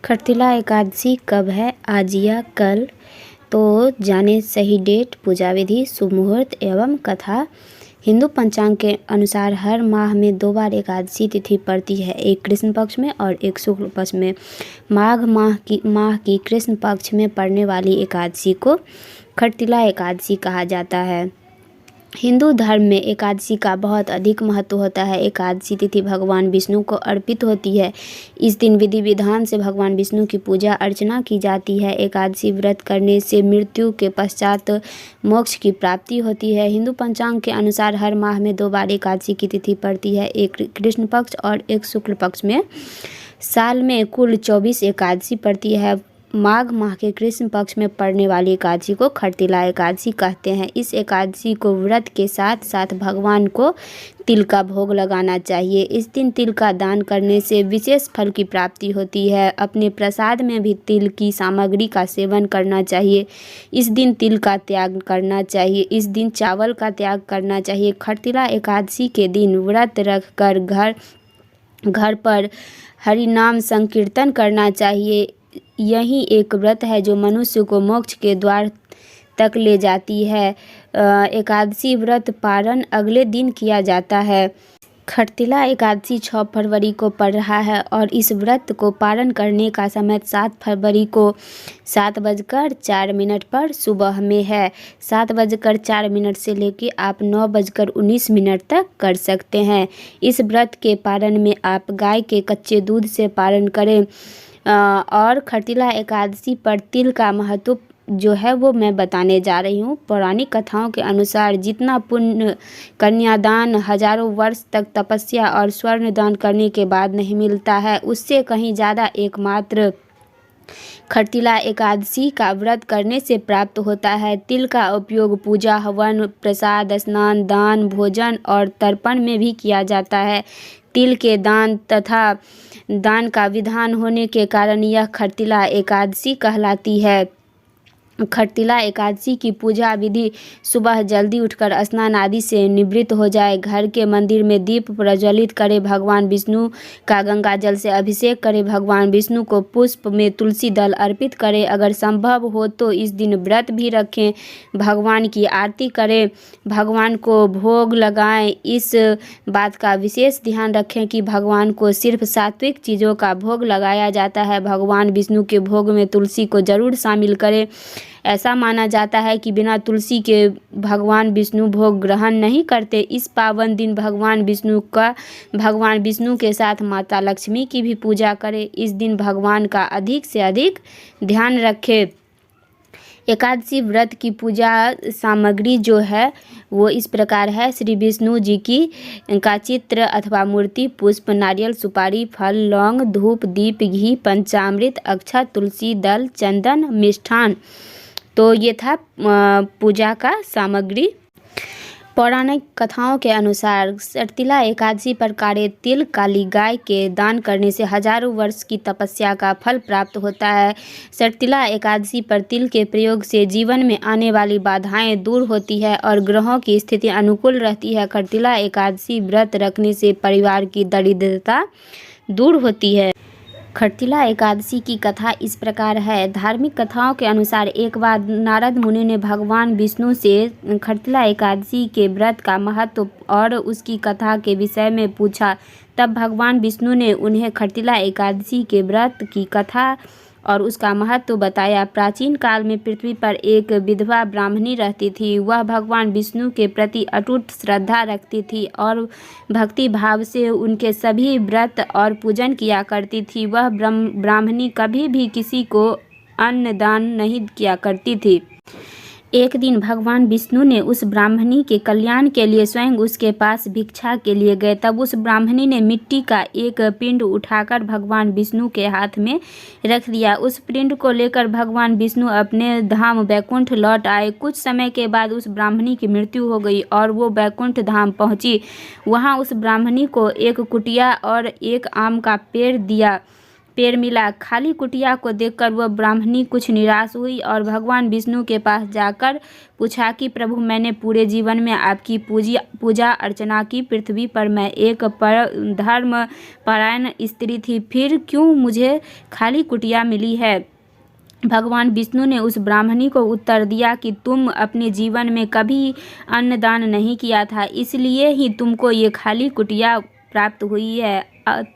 खरतिला एकादशी कब है? आज या कल? तो जाने सही डेट, पूजा विधि, शुभ मुहूर्त एवं कथा। हिंदू पंचांग के अनुसार हर माह में 2 बार एकादशी तिथि पड़ती है, एक कृष्ण पक्ष में और एक शुक्ल पक्ष में। माघ माह की कृष्ण पक्ष में पड़ने वाली एकादशी को खरतिला एकादशी कहा जाता है। हिंदू धर्म में एकादशी का बहुत अधिक महत्व होता है। एकादशी तिथि भगवान विष्णु को अर्पित होती है। इस दिन विधि विधान से भगवान विष्णु की पूजा अर्चना की जाती है। एकादशी व्रत करने से मृत्यु के पश्चात मोक्ष की प्राप्ति होती है। हिंदू पंचांग के अनुसार हर माह में 2 बार एकादशी की तिथि पड़ती है, एक कृष्ण पक्ष और एक शुक्ल पक्ष में। साल में कुल 24 एकादशी पड़ती है। माघ माह के कृष्ण पक्ष में पड़ने वाली एकादशी को खरतिला एकादशी कहते हैं। इस एकादशी को व्रत के साथ साथ भगवान को तिल का भोग लगाना चाहिए। इस दिन तिल का दान करने से विशेष फल की प्राप्ति होती है। अपने प्रसाद में भी तिल की सामग्री का सेवन करना चाहिए। इस दिन तिल का त्याग करना चाहिए। इस दिन चावल का त्याग करना चाहिए। खरतिला एकादशी के दिन व्रत रख कर घर पर हरि नाम संकीर्तन करना चाहिए। यही एक व्रत है जो मनुष्य को मोक्ष के द्वार तक ले जाती है। एकादशी व्रत पारण अगले दिन किया जाता है। खरतिला एकादशी 6 फरवरी को पड़ रहा है और इस व्रत को पारण करने का समय 7 फरवरी को 7:04 पर सुबह में है। 7:04 से लेकर आप 9:19 तक कर सकते हैं। इस व्रत के पारण में आप गाय के कच्चे दूध से पारण करें। और खरतिला एकादशी पर तिल का महत्व जो है वो मैं बताने जा रही हूँ। पौराणिक कथाओं के अनुसार जितना पुण्य कन्यादान हजारों वर्ष तक तपस्या और स्वर्ण दान करने के बाद नहीं मिलता है, उससे कहीं ज़्यादा एकमात्र खरतिला एकादशी का व्रत करने से प्राप्त होता है। तिल का उपयोग पूजा, हवन, प्रसाद, स्नान, दान, भोजन और तर्पण में भी किया जाता है। तिल के दान का विधान होने के कारण यह खरतिला एकादशी कहलाती है। खरतिला एकादशी की पूजा विधि: सुबह जल्दी उठकर स्नान आदि से निवृत्त हो जाए, घर के मंदिर में दीप प्रज्वलित करें, भगवान विष्णु का गंगा जल से अभिषेक करें, भगवान विष्णु को पुष्प में तुलसी दल अर्पित करें, अगर संभव हो तो इस दिन व्रत भी रखें, भगवान की आरती करें, भगवान को भोग लगाएं। इस बात का विशेष ध्यान रखें कि भगवान को सिर्फ सात्विक चीज़ों का भोग लगाया जाता है। भगवान विष्णु के भोग में तुलसी को जरूर शामिल करें। ऐसा माना जाता है कि बिना तुलसी के भगवान विष्णु भोग ग्रहण नहीं करते। इस पावन दिन भगवान विष्णु के साथ माता लक्ष्मी की भी पूजा करें। इस दिन भगवान का अधिक से अधिक ध्यान रखें। एकादशी व्रत की पूजा सामग्री जो है वो इस प्रकार है: श्री विष्णु जी का चित्र अथवा मूर्ति, पुष्प, नारियल, सुपारी, फल, लौंग, धूप, दीप, घी, पंचामृत, अक्षत, तुलसी दल, चंदन, मिष्ठान। तो ये था पूजा का सामग्री। पौराणिक कथाओं के अनुसार खरतिला एकादशी पर काढ़े तिल काली गाय के दान करने से हजारों वर्ष की तपस्या का फल प्राप्त होता है। खरतिला एकादशी पर तिल के प्रयोग से जीवन में आने वाली बाधाएं दूर होती है और ग्रहों की स्थिति अनुकूल रहती है। खरतिला एकादशी व्रत रखने से परिवार की दरिद्रता दूर होती है। खरतिला एकादशी की कथा इस प्रकार है। धार्मिक कथाओं के अनुसार एक बार नारद मुनि ने भगवान विष्णु से खरतिला एकादशी के व्रत का महत्व और उसकी कथा के विषय में पूछा। तब भगवान विष्णु ने उन्हें खरतिला एकादशी के व्रत की कथा और उसका महत्व बताया। प्राचीन काल में पृथ्वी पर एक विधवा ब्राह्मणी रहती थी। वह भगवान विष्णु के प्रति अटूट श्रद्धा रखती थी और भक्ति भाव से उनके सभी व्रत और पूजन किया करती थी। वह ब्राह्मणी कभी भी किसी को अन्न दान नहीं किया करती थी। एक दिन भगवान विष्णु ने उस ब्राह्मणी के कल्याण के लिए स्वयं उसके पास भिक्षा के लिए गए। तब उस ब्राह्मणी ने मिट्टी का एक पिंड उठाकर भगवान विष्णु के हाथ में रख दिया। उस पिंड को लेकर भगवान विष्णु अपने धाम वैकुंठ लौट आए। कुछ समय के बाद उस ब्राह्मणी की मृत्यु हो गई और वो वैकुंठ धाम पहुंची। वहां उस ब्राह्मणी को एक कुटिया और एक आम का पेड़ दिया। पेड़ मिला। खाली कुटिया को देखकर वह ब्राह्मणी कुछ निराश हुई और भगवान विष्णु के पास जाकर पूछा कि प्रभु, मैंने पूरे जीवन में आपकी पूजा अर्चना की। पृथ्वी पर मैं एक धर्म परायण स्त्री थी, फिर क्यों मुझे खाली कुटिया मिली है? भगवान विष्णु ने उस ब्राह्मणी को उत्तर दिया कि तुम अपने जीवन में कभी अन्नदान नहीं किया था, इसलिए ही तुमको ये खाली कुटिया प्राप्त हुई है।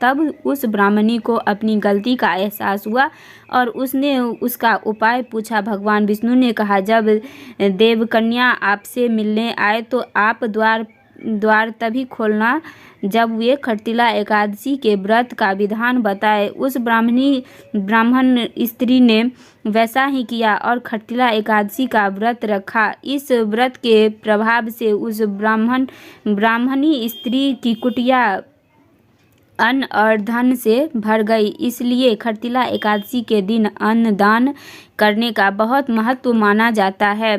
तब उस ब्राह्मणी को अपनी गलती का एहसास हुआ और उसने उसका उपाय पूछा। भगवान विष्णु ने कहा, जब देवकन्या आपसे मिलने आए तो आप द्वार तभी खोलना जब वे खरतिला एकादशी के व्रत का विधान बताए। उस ब्राह्मण स्त्री ने वैसा ही किया और खरतिला एकादशी का व्रत रखा। इस व्रत के प्रभाव से उस ब्राह्मणी स्त्री की कुटिया अन्न और धन से भर गई। इसलिए खरतिला एकादशी के दिन अन्न दान करने का बहुत महत्व माना जाता है।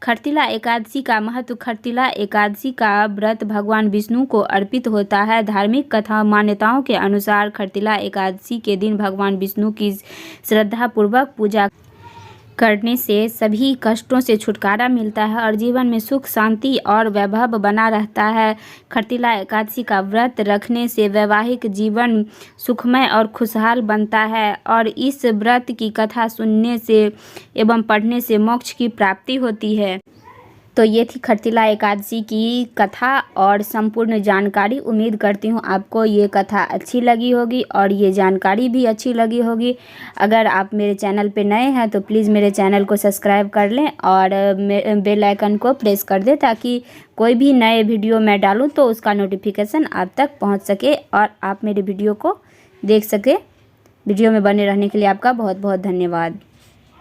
खरतिला एकादशी का महत्व। खरतिला एकादशी का व्रत भगवान विष्णु को अर्पित होता है। धार्मिक कथा मान्यताओं के अनुसार खरतिला एकादशी के दिन भगवान विष्णु की श्रद्धापूर्वक पूजा करने से सभी कष्टों से छुटकारा मिलता है और जीवन में सुख, शांति और वैभव बना रहता है। खरतिला एकादशी का व्रत रखने से वैवाहिक जीवन सुखमय और खुशहाल बनता है और इस व्रत की कथा सुनने से एवं पढ़ने से मोक्ष की प्राप्ति होती है। तो ये थी खरतिला एकादशी की कथा और संपूर्ण जानकारी। उम्मीद करती हूँ आपको ये कथा अच्छी लगी होगी और ये जानकारी भी अच्छी लगी होगी। अगर आप मेरे चैनल पे नए हैं तो प्लीज़ मेरे चैनल को सब्सक्राइब कर लें और बेल आइकन को प्रेस कर दें ताकि कोई भी नए वीडियो मैं डालूँ तो उसका नोटिफिकेशन आप तक पहुँच सके और आप मेरे वीडियो को देख सके। वीडियो में बने रहने के लिए आपका बहुत बहुत धन्यवाद।